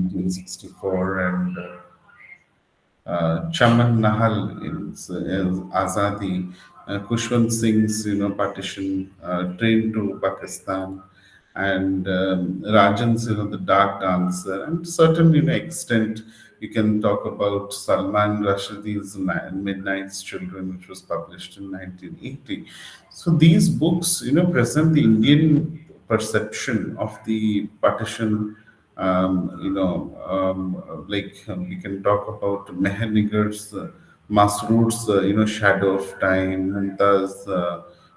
1964, and Chaman Nahal is Azadi, Kushwant Singh's partition, train to Pakistan, and Rajan's the Dark Dancer, and to certain extent you can talk about Salman Rushdie's Midnight's Children, which was published in 1980. So these books present the Indian perception of the partition. We can talk about Mehanigar's, Masroor's, Shadow of Time, and thus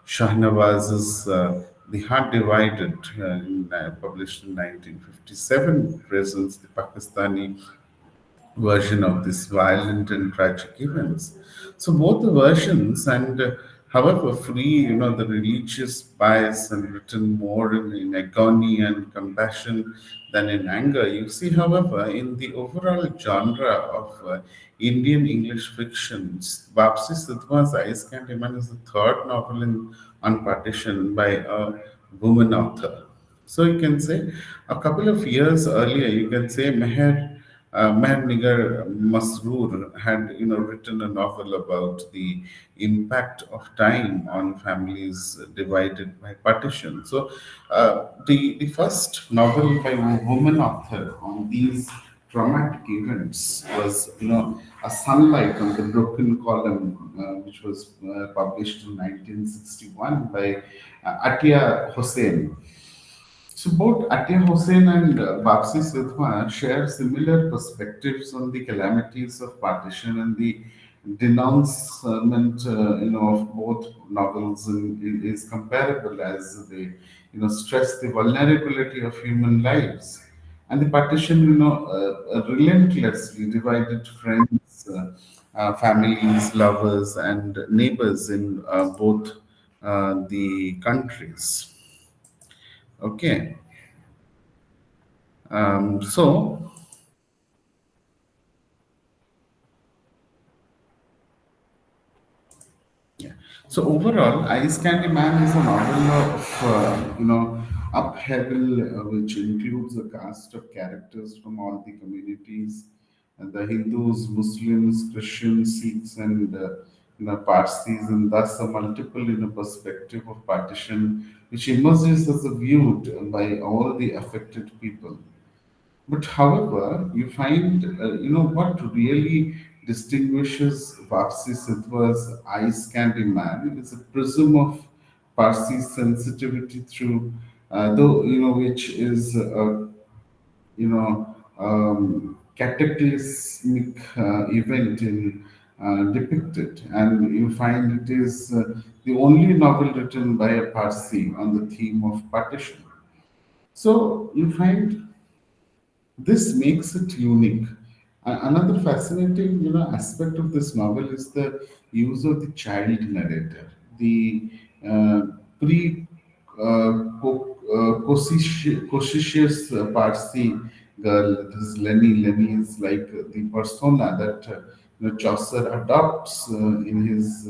Shahnawaz's The Heart Divided, published in 1957, presents the Pakistani version of this violent and tragic events. So both the versions, and however free, the religious bias and written more in agony and compassion than in anger. You see, however, in the overall genre of Indian English fictions, Bapsi Sidhwa's Ice Candy Man is the third novel on partition by a woman author. So you can say a couple of years earlier, you can say Meher Masroor had written a novel about the impact of time on families divided by partition. So the first novel by a woman author on these traumatic events was A Sunlight on the Broken Column, which was published in 1961 by Atia Hossein. So both Atia Hussain and Bapsi Sidhwa share similar perspectives on the calamities of partition, and the denouncement, of both novels is comparable, as they, stress the vulnerability of human lives. And the partition, relentlessly divided friends, families, lovers, and neighbors in both the countries. Okay. So, yeah. So overall, Ice Candy Man is a novel of upheaval, which includes a cast of characters from all the communities, and the Hindus, Muslims, Christians, Sikhs, and Parsis, and thus a multiple perspective of partition, which emerges as a viewed by all the affected people. But however, you find, what really distinguishes Parsi Sidhwa's Ice Candy Man is a prism of Parsi sensitivity through, though, which is, cataclysmic event in depicted, and you find it is the only novel written by a Parsi on the theme of partition. So you find this makes it unique. Another fascinating, aspect of this novel is the use of the child narrator. The uh, pre Caucasus Parsi girl, this Lenny is like the persona that Chaucer adopts in his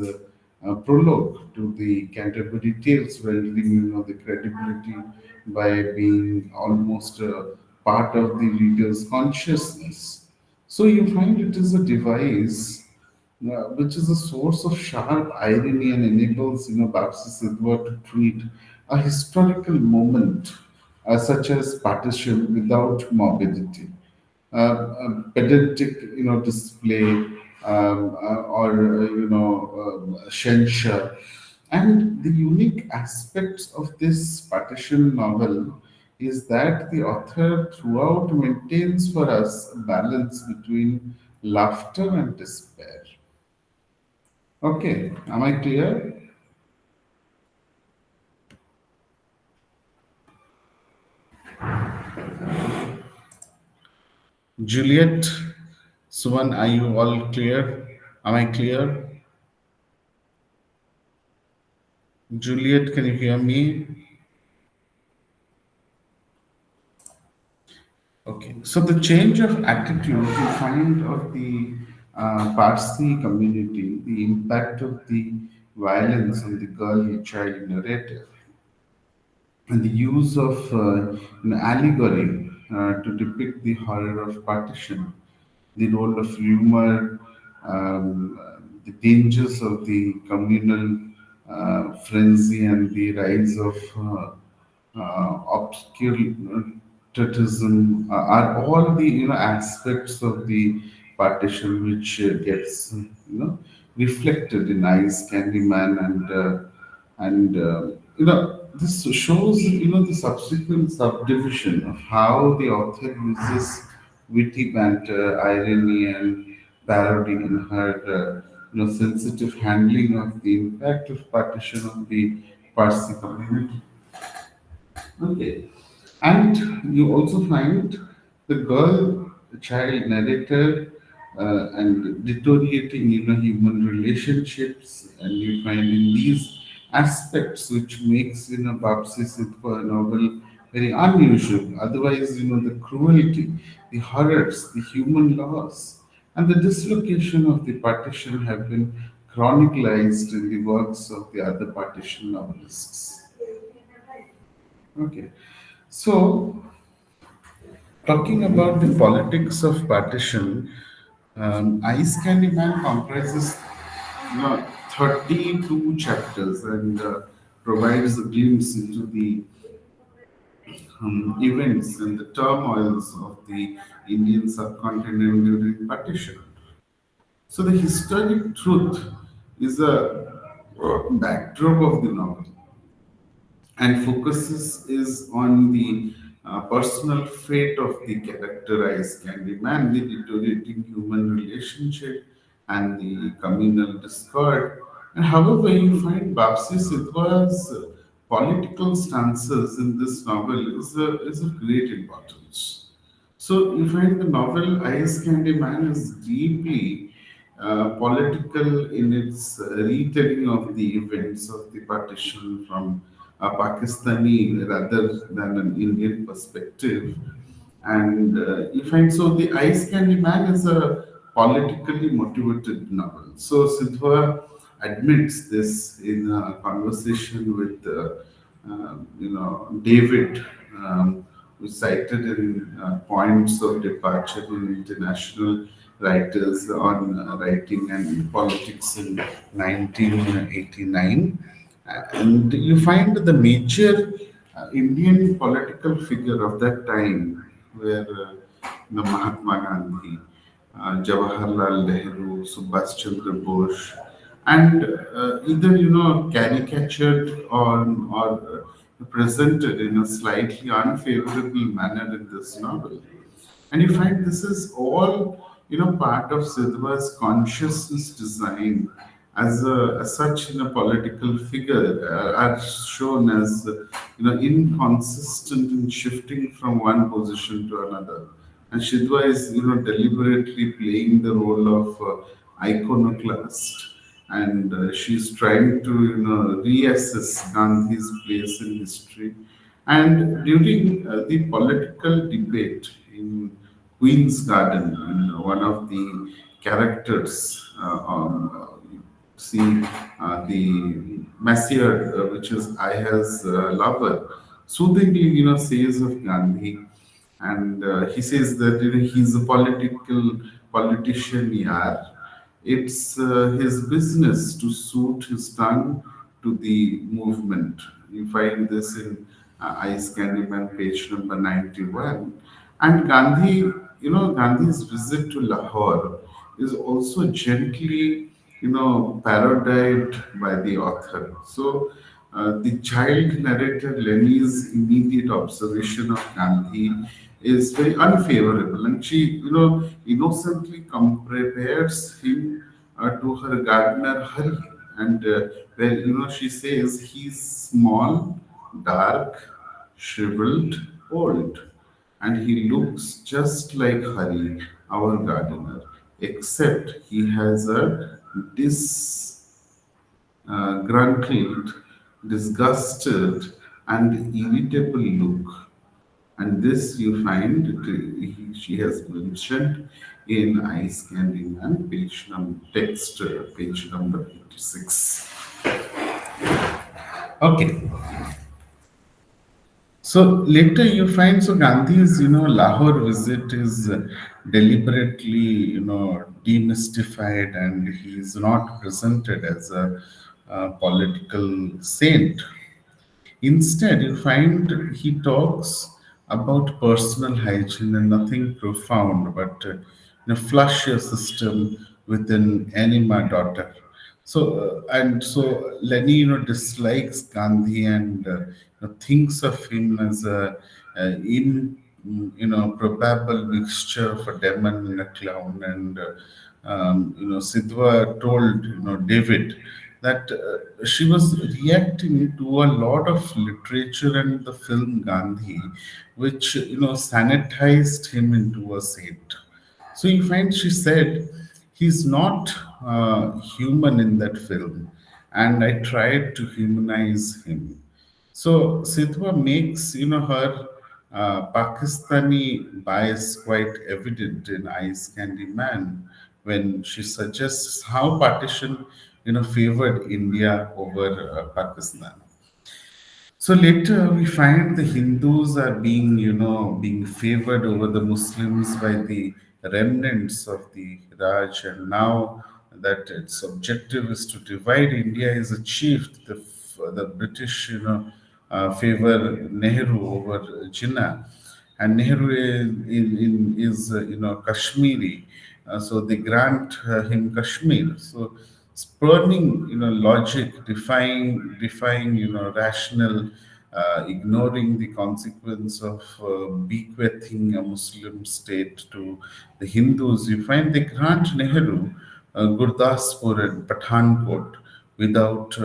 prologue to the Canterbury Tales, rendering the credibility by being almost part of the reader's consciousness. So you find it is a device which is a source of sharp irony and enables Babsi Sidhwa to treat a historical moment such as partition without morbidity, a pedantic display, or censure. And the unique aspects of this partition novel is that the author throughout maintains for us a balance between laughter and despair. Okay, am I clear? Juliet, Suman, are you all clear? Am I clear? Juliet, can you hear me? Okay, so the change of attitude you find of the Parsi community, the impact of the violence on the girl child narrative, and the use of allegory to depict the horror of partition, the role of humor, the dangers of the communal frenzy, and the rise of obscurantism are all the aspects of the partition which gets reflected in Ice Candyman, and this shows the subsequent subdivision of how the author uses witty banter, irony, and parody in her sensitive handling of the impact of partition on the Parsi community. Okay. And you also find the girl child narrator and deteriorating human relationships, and you find in these aspects which makes Bapsi Sitwa novel very unusual. Otherwise, the cruelty, the horrors, the human loss, and the dislocation of the partition have been chronicalized in the works of the other partition novelists. Okay. So, talking about the politics of partition, Ice Candy Man comprises 32 chapters and provides a glimpse into the events and the turmoils of the Indian subcontinent during partition. So, the historic truth is a backdrop of the novel, and focuses is on the personal fate of the characterized Candyman, the deteriorating human relationship, and the communal discord. And however, you find Bapsi Sidhwa's political stances in this novel is of great importance. So you find the novel Ice Candy Man is deeply political in its retelling of the events of the partition from a Pakistani rather than an Indian perspective. And you find so the Ice Candy Man is a politically motivated novel. So Sidhwa admits this in a conversation with David, who cited in points of departure in international writers on writing and politics in 1989. And you find the major Indian political figure of that time were Mahatma Gandhi, Jawaharlal Nehru, Subhash Chandra Bose, and either caricatured or presented in a slightly unfavorable manner in this novel. And you find this is all, part of Sidhwa's consciousness design as such, political figure are shown as, inconsistent in shifting from one position to another. And Shidwa is, deliberately playing the role of iconoclast, and she's trying to, reassess Gandhi's place in history. And during the political debate in Queen's Garden, one of the characters see the Messier, which is Aya's lover, soothingly, says of Gandhi, and he says that he's a politician, yeah. It's his business to suit his tongue to the movement. You find this in Ice Candyman, page number 91. And Gandhi's visit to Lahore is also gently, parodied by the author. So, the child narrator Lenny's immediate observation of Gandhi is very unfavorable, and she, innocently compares him to her gardener Hari, and where she says he's small, dark, shriveled, old, and he looks just like Hari, our gardener, except he has a disgruntled, disgusted, and irritable look. And this you find she has mentioned in Ice Candy Man, page number 56. Okay, So later you find so Gandhi's Lahore visit is deliberately demystified, and he is not presented as a, political saint. Instead, you find he talks about personal hygiene and nothing profound, but flush your system with an enema daughter. So Lenny, dislikes Gandhi and thinks of him as a probable mixture of a demon and a clown. And Sidhwa told David that she was reacting to a lot of literature and the film Gandhi, which sanitized him into a saint. So you find she said he's not human in that film, and I tried to humanize him. So Sidhwa makes her Pakistani bias quite evident in Ice Candy Man when she suggests how partition favored India over Pakistan. So later we find the Hindus are being favored over the Muslims by the remnants of the Raj, and now that its objective is to divide India is achieved, the British favor Nehru over Jinnah, and Nehru is Kashmiri, so they grant him Kashmir. So spurning logic, defying rational, ignoring the consequence of bequeathing a Muslim state to the Hindus. You find they grant Nehru Gurdaspur and Pathankot, without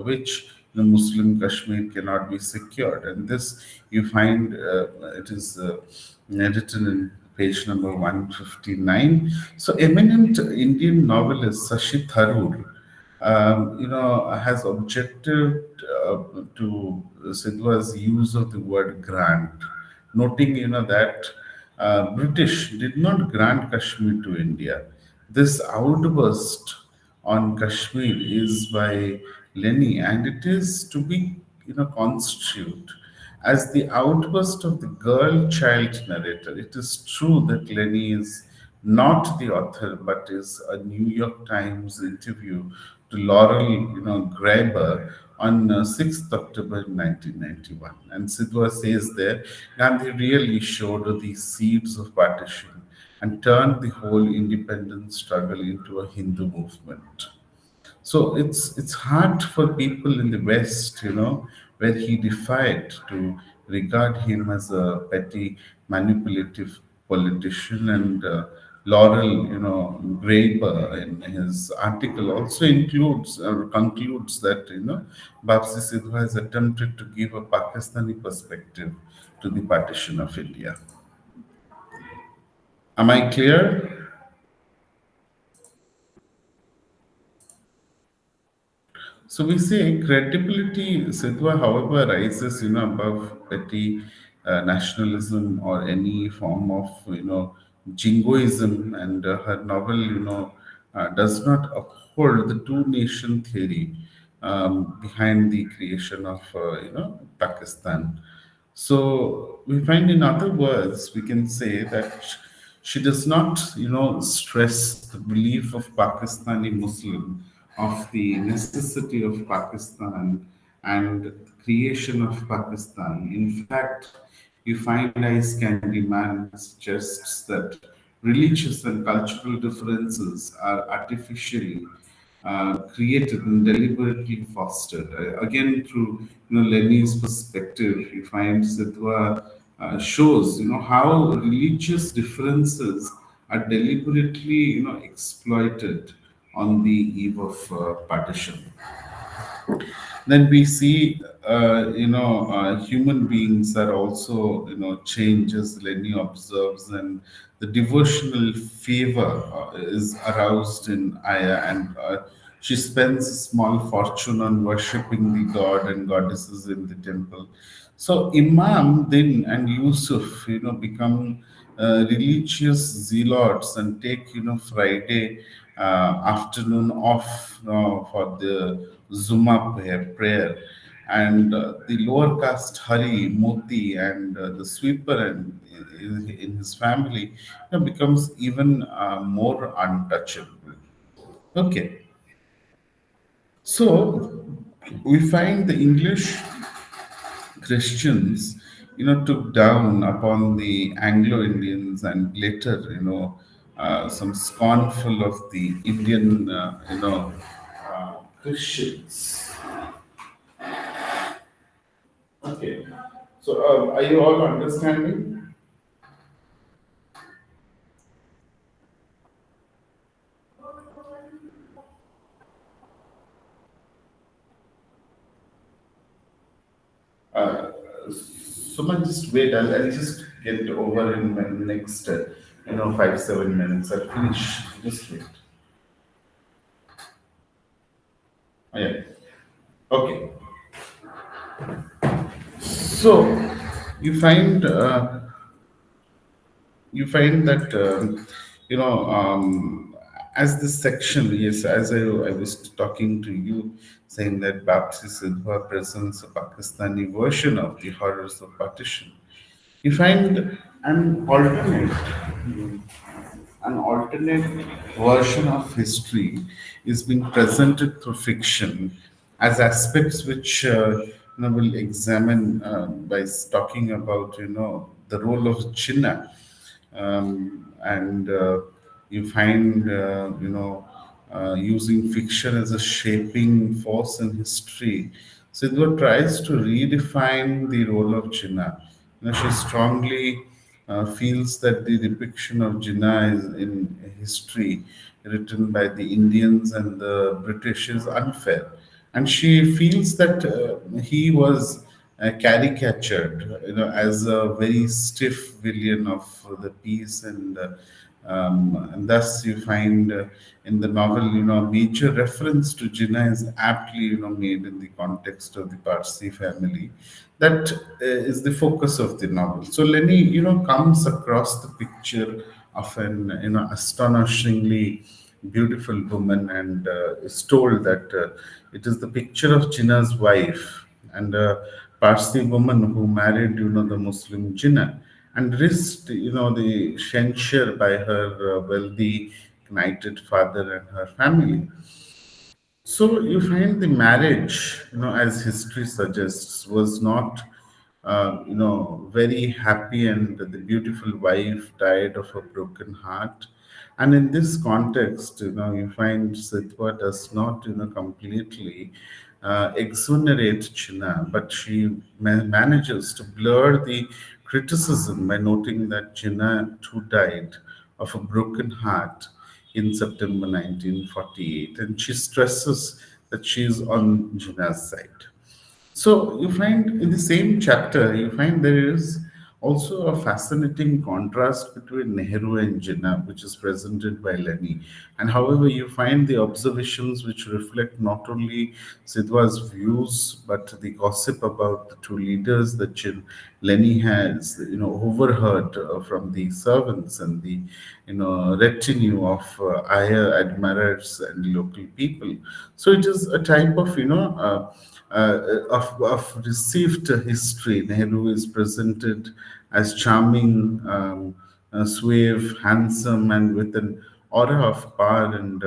which the Muslim Kashmir cannot be secured. And this you find it is written in page number 159. So eminent Indian novelist Sashi Tharoor has objected to Sidhwa's use of the word grant, noting, that British did not grant Kashmir to India. This outburst on Kashmir is by Lenny, and it is to be, construed as the outburst of the girl child narrator. It is true that Lenny is not the author, but is a New York Times interview to Laurel, Graeber on 6th October 1991. And Sidhwa says there, Gandhi really showed the seeds of partition and turned the whole independence struggle into a Hindu movement. So it's hard for people in the West, where he defied, to regard him as a petty, manipulative politician. And Laurel, Graeber, in his article also includes or concludes that Bapsi Sidhu has attempted to give a Pakistani perspective to the partition of India. Am I clear? So we say credibility, Sidhwa, however, rises, above petty nationalism or any form of, jingoism, and her novel, does not uphold the two-nation theory behind the creation of, Pakistan. So we find, in other words, we can say that she does not, stress the belief of Pakistani Muslim of the necessity of Pakistan and the creation of Pakistan. In fact, you find Ice Candy Man suggests that religious and cultural differences are artificially created and deliberately fostered. Again, through Lenny's perspective, you find Sidhwa shows how religious differences are deliberately exploited on the eve of partition. Then we see human beings are also change, as Lenny observes, and the devotional favor is aroused in Aya, and she spends a small fortune on worshipping the god and goddesses in the temple. So Imam Din and Yusuf become religious zealots and take Friday afternoon off for the Zuma prayer. and the lower caste Hari, Moti, and the sweeper in his family, becomes even more untouchable. Okay, so we find the English Christians, took down upon the Anglo Indians, and later, some scornful of the Indian, Christians. Okay. So, are you all understanding? Uh, Suma, just wait. I'll just get over in my next, 5 7 minutes. I'll finish. Just wait. Yeah. Okay. So you find that as this section, yes, as I was talking to you, saying that Bapsi Sidhwa presents a Pakistani version of the horrors of partition. You find an alternate an alternate version of history is being presented through fiction as aspects which will examine by talking about the role of Jinnah, and you find using fiction as a shaping force in history. Sidhwa tries to redefine the role of Jinnah. She strongly feels that the depiction of Jinnah is in history written by the Indians and the British is unfair, and she feels that he was caricatured, as a very stiff villain of the piece, and thus you find in the novel, a major reference to Jinnah is aptly, made in the context of the Parsi family. That is the focus of the novel. So Lenny, comes across the picture of an, astonishingly beautiful woman, and is told that it is the picture of Jinnah's wife, and a Parsi woman who married, the Muslim Jinnah, and risked, the censure by her wealthy, knighted father and her family. So you find the marriage, as history suggests, was not, very happy, and the beautiful wife died of a broken heart. And in this context, you find Sitwa does not, completely exonerate China, but she manages to blur the criticism by noting that China too died of a broken heart in September 1948, and she stresses that she is on Jinnah's side. So you find in the same chapter, you find there is also a fascinating contrast between Nehru and Jinnah, which is presented by Lenny. And however, you find the observations which reflect not only Sidhwa's views, but the gossip about the two leaders that Lenny has, overheard from the servants and the, retinue of higher admirers and local people. So it is a type of, of received history. Nehru is presented as charming, suave, handsome, and with an aura of power and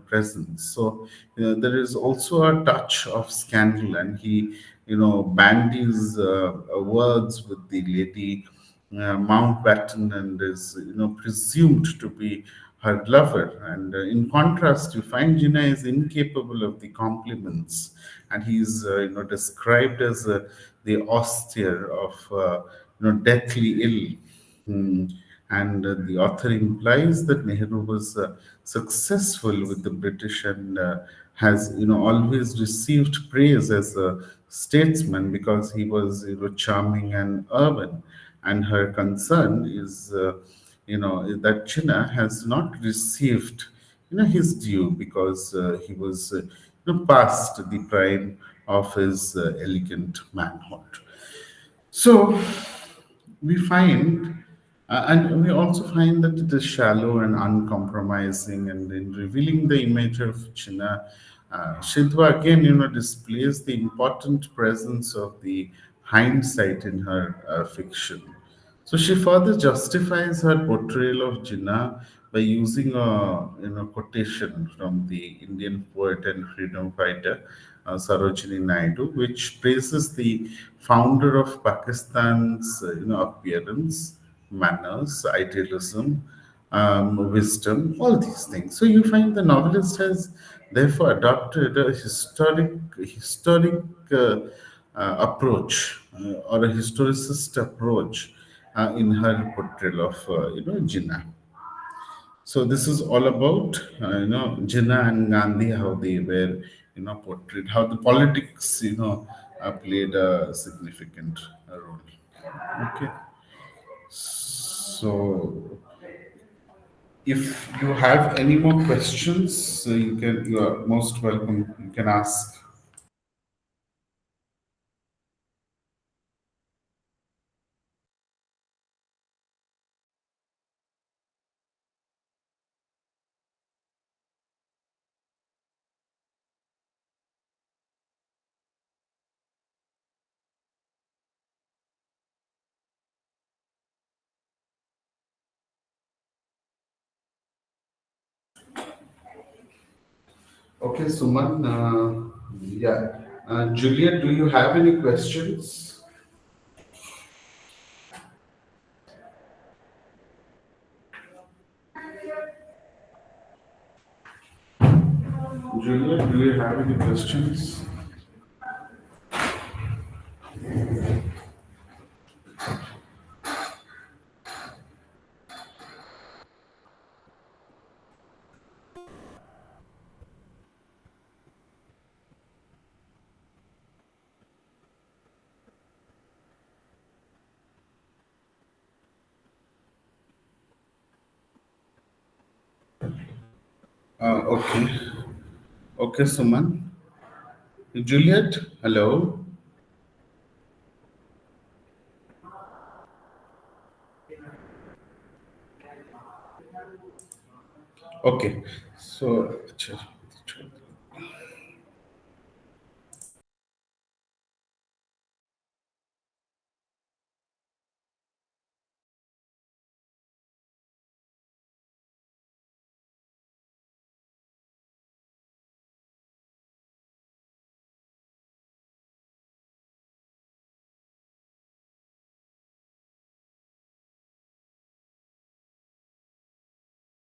presence. So there is also a touch of scandal, and he bandies words with the lady Mountbatten, and is presumed to be her lover. And in contrast, you find Jinnah is incapable of the compliments, and he's described as the austere of deathly ill. Hmm. And the author implies that Nehru was successful with the British, and has always received praise as a statesman because he was charming and urban. And her concern is that China has not received his due because he was past the prime of his elegant manhood. So we find, and we also find that it is shallow and uncompromising, and in revealing the image of China, Shidva again, displays the important presence of the hindsight in her fiction. So she further justifies her portrayal of Jinnah by using a quotation from the Indian poet and freedom fighter Sarojini Naidu, which praises the founder of Pakistan's appearance, manners, idealism, wisdom, all these things. So you find the novelist has therefore adopted a historic approach or a historicist approach in her portrayal of Jinnah. So this is all about Jinnah and Gandhi, how they were portrayed, how the politics played a significant role. Okay, so if you have any more questions, you are most welcome. You can ask. Okay, Suman. Yeah. Juliet, do you have any questions? Juliet, do you have any questions? Okay. Okay, Suman. Juliet, hello. Okay. So,